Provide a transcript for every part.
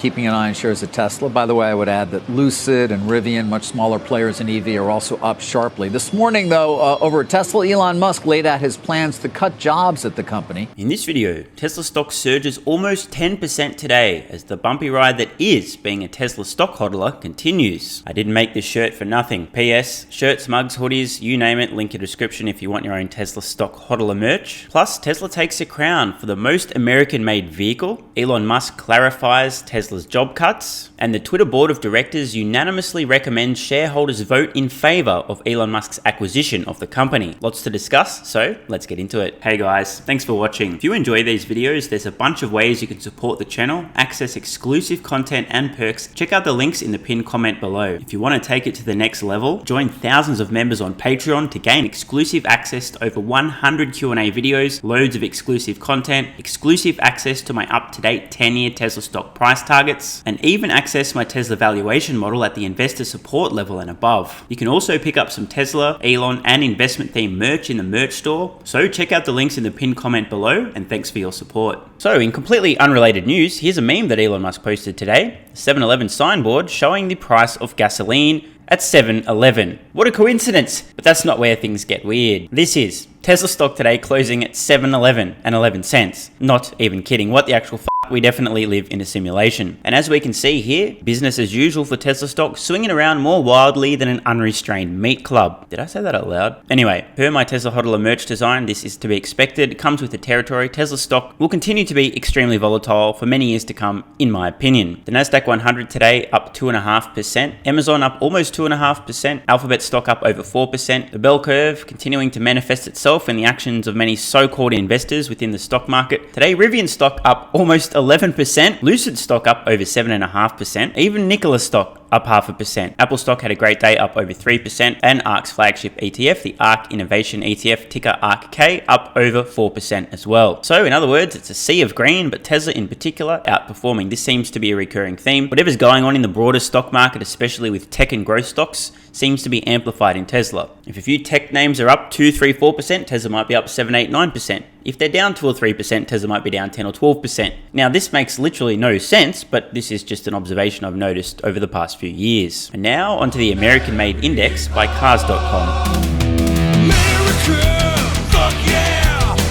Keeping an eye on shares of Tesla. By the way, I would add that Lucid and Rivian, much smaller players in EV, are also up sharply. This morning, though, over at Tesla, Elon Musk laid out his plans to cut jobs at the company. In this video, Tesla stock surges almost 10% today as the bumpy ride that is being a Tesla stock hodler continues. I didn't make this shirt for nothing. PS, shirts, mugs, hoodies, you name it, link in the description if you want your own Tesla stock hodler merch. Plus, Tesla takes a crown for the most American-made vehicle. Elon Musk clarifies Tesla's job cuts, and the Twitter board of directors unanimously recommends shareholders vote in favor of Elon Musk's acquisition of the company. Lots to discuss, so let's get into it. Hey guys, thanks for watching. If you enjoy these videos, there's a bunch of ways you can support the channel, access exclusive content and perks. Check out the links in the pinned comment below. If you want to take it to the next level, join thousands of members on Patreon to gain exclusive access to over 100 Q&A videos, loads of exclusive content, exclusive access to my up-to-date 10-year Tesla stock price targets, and even access my Tesla valuation model at the investor support level and above. You can also pick up some Tesla, Elon, and investment themed merch in the merch store, so check out the links in the pinned comment below, and thanks for your support. So in completely unrelated news, here's a meme that Elon Musk posted today, a 7-Eleven signboard showing the price of gasoline at 7-Eleven. What a coincidence, but that's not where things get weird. This is Tesla stock today closing at 7-Eleven and 11 cents. Not even kidding, what the actual f***? We definitely live in a simulation. And as we can see here, business as usual for Tesla stock, swinging around more wildly than an unrestrained meat club. Did I say that out loud? Anyway, per my Tesla hodler merch design, this is to be expected. It comes with the territory. Tesla stock will continue to be extremely volatile for many years to come, in my opinion. The Nasdaq 100 today up 2.5%. Amazon up almost 2.5%. Alphabet stock up over 4%. The bell curve continuing to manifest itself in the actions of many so-called investors within the stock market. Today, Rivian stock up almost 11%, Lucid stock up over 7.5%, even Nikola stock up 0.5%. Apple stock had a great day, up over 3%, and ARK's flagship ETF, the ARK Innovation ETF, ticker ARKK, up over 4% as well. So in other words, it's a sea of green, but Tesla in particular outperforming. This seems to be a recurring theme. Whatever's going on in the broader stock market, especially with tech and growth stocks, seems to be amplified in Tesla. If a few tech names are up 2, 3, 4%, Tesla might be up 7, 8, 9%. If they're down 2 or 3%, Tesla might be down 10 or 12%. Now, this makes literally no sense, but this is just an observation I've noticed over the past few years. And now, onto the American-made index by Cars.com.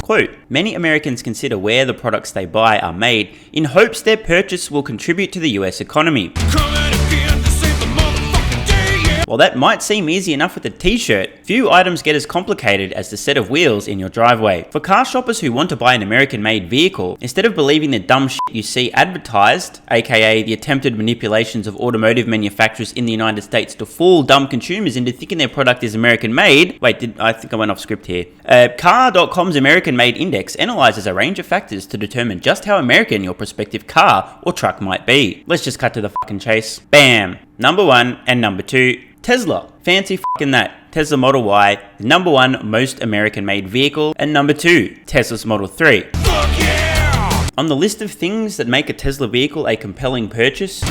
Quote, many Americans consider where the products they buy are made in hopes their purchase will contribute to the US economy. While that might seem easy enough with a t-shirt, few items get as complicated as the set of wheels in your driveway. For car shoppers who want to buy an American-made vehicle, instead of believing the dumb shit you see advertised, aka the attempted manipulations of automotive manufacturers in the United States to fool dumb consumers into thinking their product is American-made. Wait, I think I went off script here. Car.com's American-made index analyzes a range of factors to determine just how American your prospective car or truck might be. Let's just cut to the fucking chase. Bam! Number 1 and number 2. Tesla. Fancy fucking that. Tesla Model Y, the number 1 most American-made vehicle, and number 2, Tesla's Model 3. Fuck yeah! On the list of things that make a Tesla vehicle a compelling purchase,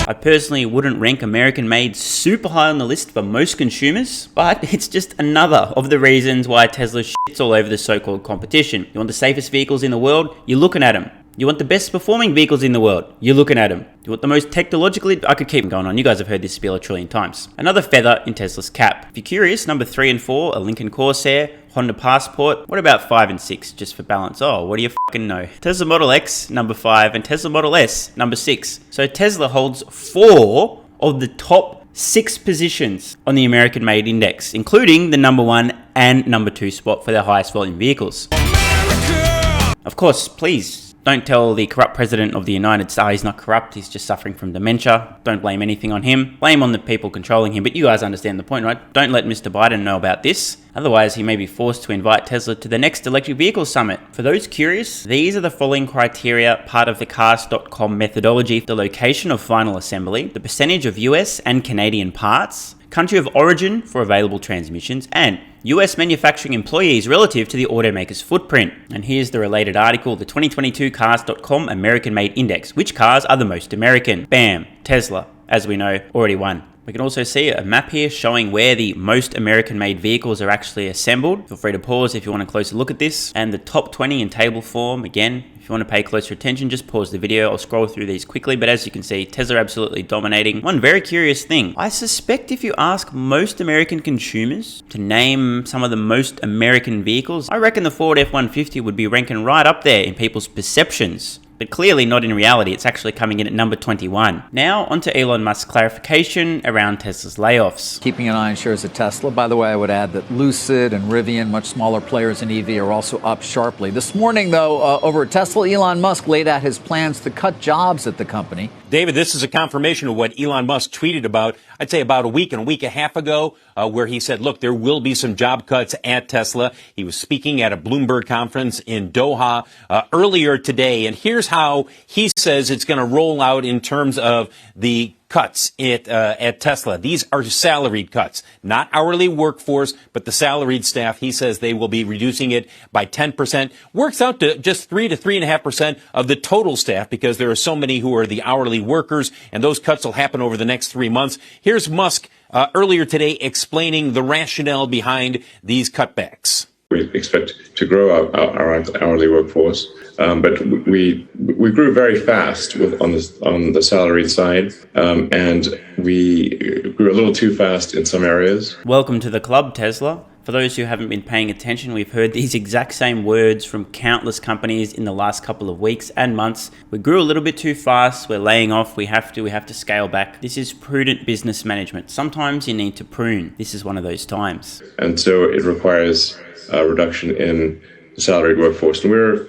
I personally wouldn't rank American-made super high on the list for most consumers, but it's just another of the reasons why Tesla shits all over the so-called competition. You want the safest vehicles in the world? You're looking at them. You want the best performing vehicles in the world? You're looking at them. You want the most technologically... I could keep going on. You guys have heard this spiel a trillion times. Another feather in Tesla's cap. If you're curious, number 3 and 4 are Lincoln Corsair, Honda Passport. What about 5 and 6, just for balance? Oh, what do you fucking know? Tesla Model X, number 5, and Tesla Model S, number 6. So Tesla holds 4 of the top 6 positions on the American-made index, including the number 1 and number 2 spot for their highest volume vehicles. America! Of course, please, don't tell the corrupt president of the United States he's not corrupt, he's just suffering from dementia. Don't blame anything on him. Blame on the people controlling him. But you guys understand the point, right? Don't let Mr. Biden know about this. Otherwise, he may be forced to invite Tesla to the next electric vehicle summit. For those curious, these are the following criteria, part of the Cars.com methodology: the location of final assembly, the percentage of US and Canadian parts, country of origin for available transmissions, and US manufacturing employees relative to the automaker's footprint. And here's the related article, the 2022 Cars.com American-Made Index. Which cars are the most American? Bam, Tesla, as we know, already won. We can also see a map here showing where the most American-made vehicles are actually assembled. Feel free to pause if you want a closer look at this. And the top 20 in table form, again, if you want to pay closer attention, just pause the video. I'll scroll through these quickly, but as you can see, Tesla absolutely dominating. One very curious thing, I suspect if you ask most American consumers to name some of the most American vehicles, I reckon the Ford F-150 would be ranking right up there in people's perceptions. But clearly not in reality, it's actually coming in at number 21. Now, onto Elon Musk's clarification around Tesla's layoffs. Keeping an eye on shares of Tesla. By the way, I would add that Lucid and Rivian, much smaller players in EV, are also up sharply. This morning, though, over at Tesla, Elon Musk laid out his plans to cut jobs at the company. David, this is a confirmation of what Elon Musk tweeted about, I'd say about a week and a half ago, where he said, look, there will be some job cuts at Tesla. He was speaking at a Bloomberg conference in Doha earlier today. And here's how he says it's going to roll out in terms of the cuts at Tesla. These are salaried cuts, not hourly workforce, but the salaried staff. He says they will be reducing it by 10%. Works out to just 3 to 3.5% of the total staff because there are so many who are the hourly workers, and those cuts will happen over the next 3 months. Here's Musk earlier today explaining the rationale behind these cutbacks. We expect to grow our hourly workforce, but we grew very fast on the salaried side, and we grew a little too fast in some areas. Welcome to the club, Tesla. For those who haven't been paying attention, we've heard these exact same words from countless companies in the last couple of weeks and months. We grew a little bit too fast. We're laying off. We have to scale back. This is prudent business management. Sometimes you need to prune. This is one of those times. And so it requires a reduction in the salaried workforce. And we're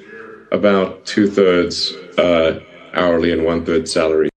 about 2/3 hourly and 1/3 salary.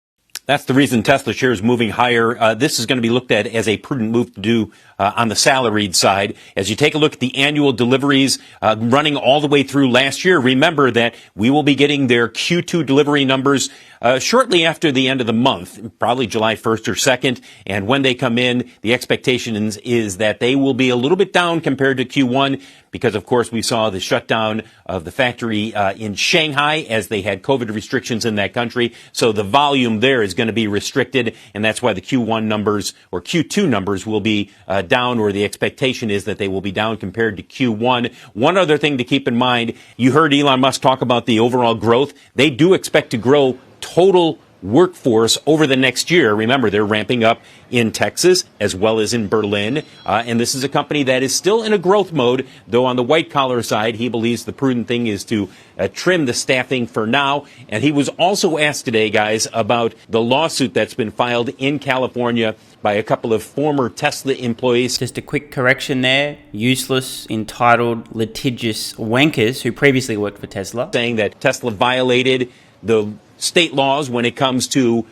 That's the reason Tesla shares moving higher. This is going to be looked at as a prudent move to do on the salaried side. As you take a look at the annual deliveries running all the way through last year, remember that we will be getting their Q2 delivery numbers shortly after the end of the month, probably July 1st or 2nd. And when they come in, the expectation is that they will be a little bit down compared to Q1 because, of course, we saw the shutdown of the factory in Shanghai as they had COVID restrictions in that country. So the volume there is going to be restricted, and that's why the Q1 numbers or Q2 numbers will be down, or the expectation is that they will be down compared to Q1. One other thing to keep in mind, you heard Elon Musk talk about the overall growth. They do expect to grow total workforce over the next year. Remember, they're ramping up in Texas as well as in Berlin. And this is a company that is still in a growth mode, though on the white-collar side, he believes the prudent thing is to trim the staffing for now. And he was also asked today, guys, about the lawsuit that's been filed in California by a couple of former Tesla employees. Just a quick correction there. Useless, entitled, litigious wankers who previously worked for Tesla. Saying that Tesla violated the state laws when it comes to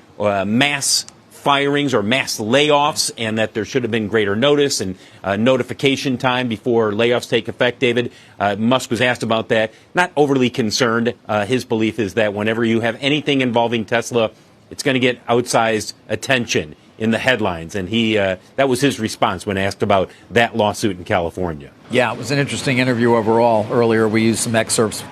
mass firings or mass layoffs, and that there should have been greater notice and notification time before layoffs take effect. David, Musk was asked about that. Not overly concerned. His belief is that whenever you have anything involving Tesla, it's going to get outsized attention in the headlines. And that was his response when asked about that lawsuit in California. Yeah, it was an interesting interview overall. Earlier, we used some excerpts,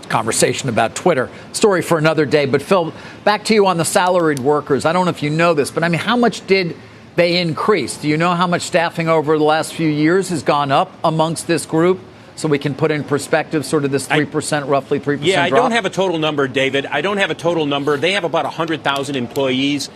conversation about Twitter. Story for another day. But Phil, back to you on the salaried workers. I don't know if you know this, but I mean, how much did they increase? Do you know how much staffing over the last few years has gone up amongst this group? So we can put in perspective sort of this 3%, roughly 3% Yeah, I drop? don't have a total number, David. I don't have a total number. They have about 100,000 employees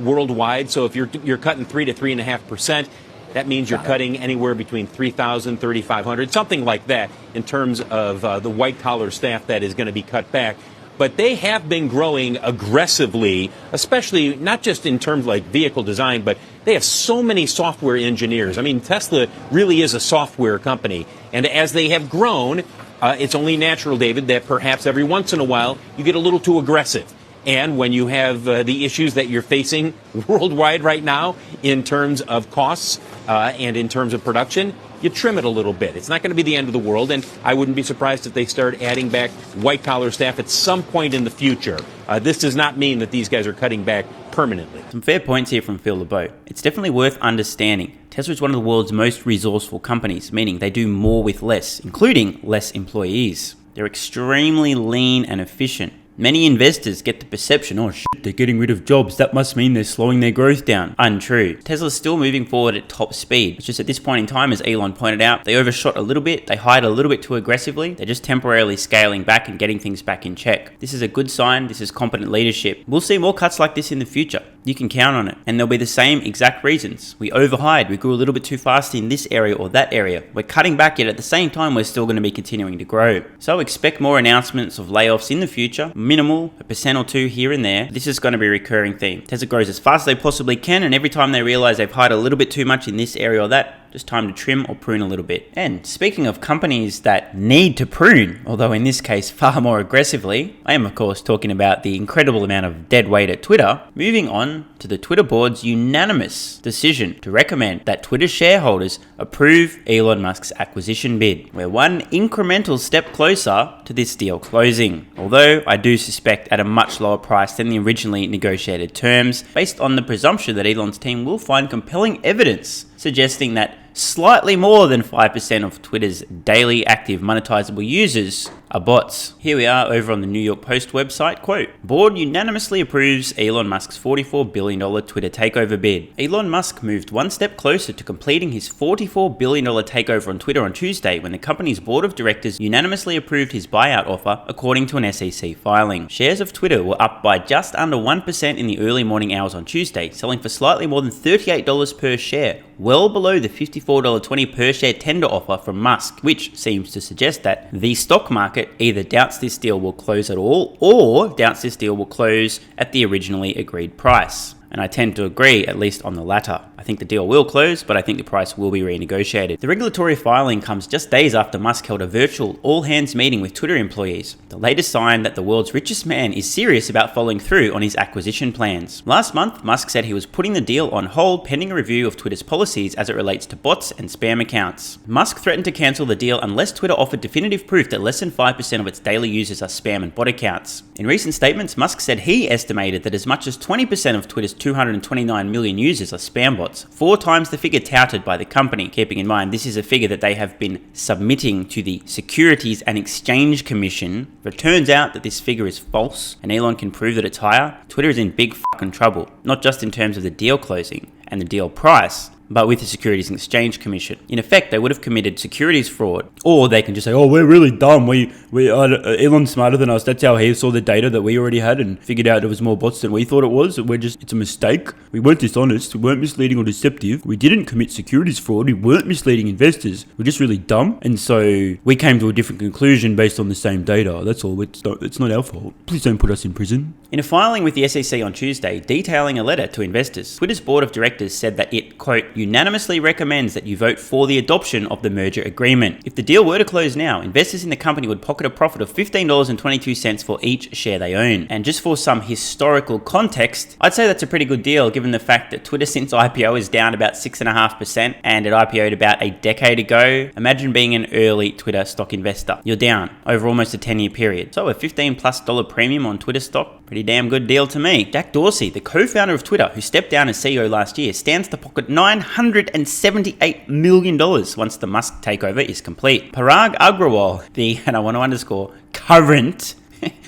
worldwide. So if you're cutting 3 to 3.5%, that means you're cutting anywhere between 3,000, 3,500, something like that in terms of the white-collar staff that is going to be cut back. But they have been growing aggressively, especially not just in terms like vehicle design, but they have so many software engineers. I mean, Tesla really is a software company. And as they have grown, it's only natural, David, that perhaps every once in a while you get a little too aggressive. And when you have the issues that you're facing worldwide right now in terms of costs and in terms of production, you trim it a little bit. It's not going to be the end of the world, and I wouldn't be surprised if they start adding back white-collar staff at some point in the future. This does not mean that these guys are cutting back permanently. Some fair points here from Phil LeBeau. It's definitely worth understanding. Tesla is one of the world's most resourceful companies, meaning they do more with less, including less employees. They're extremely lean and efficient. Many investors get the perception, oh shit, they're getting rid of jobs, that must mean they're slowing their growth down. Untrue. Tesla's still moving forward at top speed. It's just at this point in time, as Elon pointed out, they overshot a little bit, they hired a little bit too aggressively, they're just temporarily scaling back and getting things back in check. This is a good sign, this is competent leadership. We'll see more cuts like this in the future. You can count on it. And there'll be the same exact reasons. We overhired, we grew a little bit too fast in this area or that area. We're cutting back, yet at the same time, we're still going to be continuing to grow. So expect more announcements of layoffs in the future, minimal, 1% or 2 here and there. This is going to be a recurring theme. Tesla grows as fast as they possibly can, and every time they realize they've hired a little bit too much in this area or that, just time to trim or prune a little bit. And speaking of companies that need to prune, although in this case far more aggressively, I am of course talking about the incredible amount of dead weight at Twitter. Moving on to the Twitter board's unanimous decision to recommend that Twitter shareholders approve Elon Musk's acquisition bid. We're one incremental step closer to this deal closing, although I do suspect at a much lower price than the originally negotiated terms, based on the presumption that Elon's team will find compelling evidence suggesting that slightly more than 5% of Twitter's daily active monetizable users are bots. Here we are over on the New York Post website, quote, "Board unanimously approves Elon Musk's $44 billion Twitter takeover bid." Elon Musk moved one step closer to completing his $44 billion takeover on Twitter on Tuesday when the company's board of directors unanimously approved his buyout offer, according to an SEC filing. Shares of Twitter were up by just under 1% in the early morning hours on Tuesday, selling for slightly more than $38 per share, well below the $54.20 per share tender offer from Musk, which seems to suggest that the stock market either doubts this deal will close at all or doubts this deal will close at the originally agreed price. And I tend to agree, at least on the latter. I think the deal will close, but I think the price will be renegotiated. The regulatory filing comes just days after Musk held a virtual all-hands meeting with Twitter employees, the latest sign that the world's richest man is serious about following through on his acquisition plans. Last month, Musk said he was putting the deal on hold pending a review of Twitter's policies as it relates to bots and spam accounts. Musk threatened to cancel the deal unless Twitter offered definitive proof that less than 5% of its daily users are spam and bot accounts. In recent statements, Musk said he estimated that as much as 20% of Twitter's 229 million users are spam bots, 4 times the figure touted by the company. Keeping in mind, this is a figure that they have been submitting to the Securities and Exchange Commission. If it turns out that this figure is false and Elon can prove that it's higher, Twitter is in big fucking trouble, not just in terms of the deal closing and the deal price, but with the Securities and Exchange Commission. In effect, they would have committed securities fraud, or they can just say, "Oh, we're really dumb. Elon's smarter than us. That's how he saw the data that we already had and figured out there was more bots than we thought it was. It's a mistake. We weren't dishonest. We weren't misleading or deceptive. We didn't commit securities fraud. We weren't misleading investors. We're just really dumb. And so we came to a different conclusion based on the same data. That's all. It's not our fault. Please don't put us in prison." In a filing with the SEC on Tuesday detailing a letter to investors, Twitter's board of directors said that it, quote, "unanimously recommends that you vote for the adoption of the merger agreement. If the deal were to close now, investors in the company would pocket a profit of $15.22 for each share they own." And just for some historical context, I'd say that's a pretty good deal given the fact that Twitter since IPO is down about 6.5% and it IPO'd about a decade ago. Imagine being an early Twitter stock investor. You're down over almost a 10-year period. So a $15+ premium on Twitter stock, pretty damn good deal to me. Jack Dorsey, the co-founder of Twitter, who stepped down as CEO last year, stands to pocket $978 million once the Musk takeover is complete. Parag Agrawal, and I want to underscore, current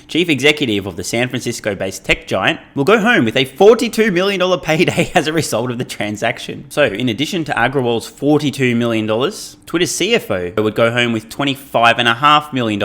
chief executive of the San Francisco-based tech giant, will go home with a $42 million payday as a result of the transaction. So, in addition to Agrawal's $42 million, Twitter's CFO would go home with $25.5 million.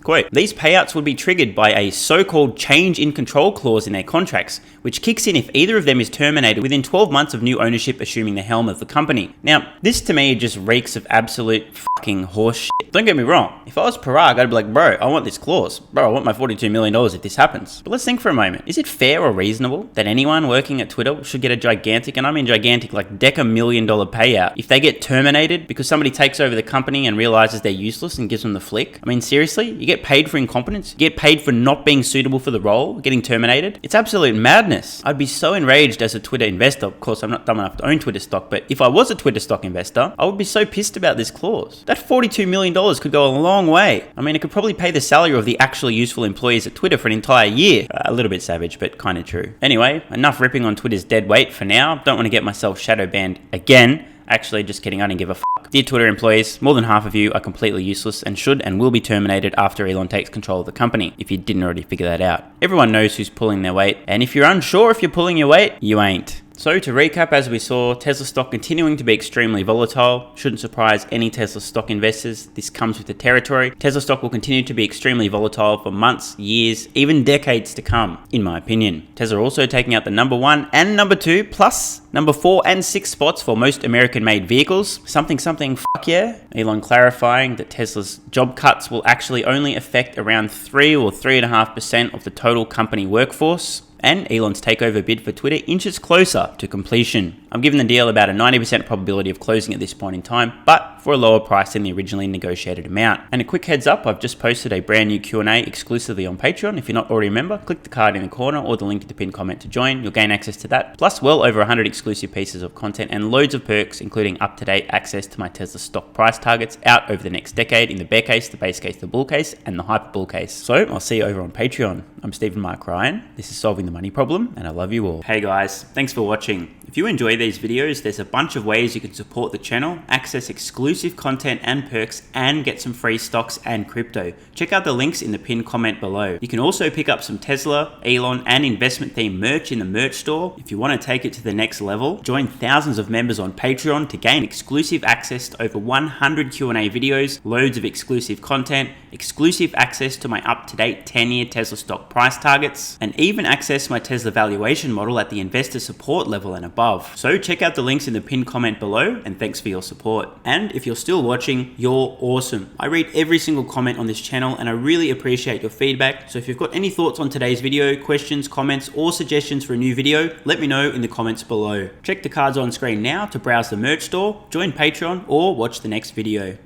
Quote, "These payouts would be triggered by a so-called change in control clause in their contracts, which kicks in if either of them is terminated within 12 months of new ownership assuming the helm of the company." Now, this to me just reeks of absolute fucking horse shit. Don't get me wrong. If I was Parag, I'd be like, "Bro, I want this clause. Bro, I want my $42 million if this happens." But let's think for a moment. Is it fair or reasonable that anyone working at Twitter should get a gigantic, and I mean gigantic, like $1 payout if they get terminated because somebody takes over the company and realizes they're useless and gives them the flick? I mean, seriously? You get paid for incompetence? You get paid for not being suitable for the role, getting terminated? It's absolute madness. I'd be so enraged as a Twitter investor. Of course, I'm not dumb enough to own Twitter stock, but if I was a Twitter stock investor, I would be so pissed about this clause. That $42 million could go a long way. I mean, it could probably pay the salary of the actually useful employees at Twitter for an entire year. A little bit savage, but kind of true. Anyway, enough ripping on Twitter's dead weight for now. Don't want to get myself shadow banned again. Actually, just kidding, I didn't give a fuck. Dear Twitter employees, more than half of you are completely useless and should and will be terminated after Elon takes control of the company, if you didn't already figure that out. Everyone knows who's pulling their weight, and if you're unsure if you're pulling your weight, you ain't. So to recap, as we saw, Tesla stock continuing to be extremely volatile. Shouldn't surprise any Tesla stock investors. This comes with the territory. Tesla stock will continue to be extremely volatile for months, years, even decades to come, in my opinion. Tesla also taking out the number 1 and number 2, plus number 4 and 6 spots for most American-made vehicles. Something, fuck yeah. Elon clarifying that Tesla's job cuts will actually only affect around 3 or 3.5% of the total company workforce. And Elon's takeover bid for Twitter inches closer to completion. I'm giving the deal about a 90% probability of closing at this point in time, but for a lower price than the originally negotiated amount. And a quick heads up, I've just posted a brand new Q&A exclusively on Patreon. If you're not already a member, click the card in the corner or the link in the pinned comment to join. You'll gain access to that, plus well over 100 exclusive pieces of content and loads of perks, including up-to-date access to my Tesla stock price targets out over the next decade in the bear case, the base case, the bull case, and the hyper bull case. So I'll see you over on Patreon. I'm Stephen Mark Ryan. This is Solving the Money Problem, and I love you all. Hey guys, thanks for watching. If you enjoy these videos, there's a bunch of ways you can support the channel, access exclusive content and perks, and get some free stocks and crypto. Check out the links in the pinned comment below. You can also pick up some Tesla, Elon, and investment themed merch in the merch store. If you want to take it to the next level, join thousands of members on Patreon to gain exclusive access to over 100 Q&A videos, loads of exclusive content, exclusive access to my up-to-date 10-year Tesla stock price targets, and even access my Tesla valuation model at the investor support level and above. So check out the links in the pinned comment below, and thanks for your support. And if you're still watching, you're awesome. I read every single comment on this channel and I really appreciate your feedback. So if you've got any thoughts on today's video, questions, comments, or suggestions for a new video, let me know in the comments below. Check the cards on screen now to browse the merch store, join Patreon, or watch the next video.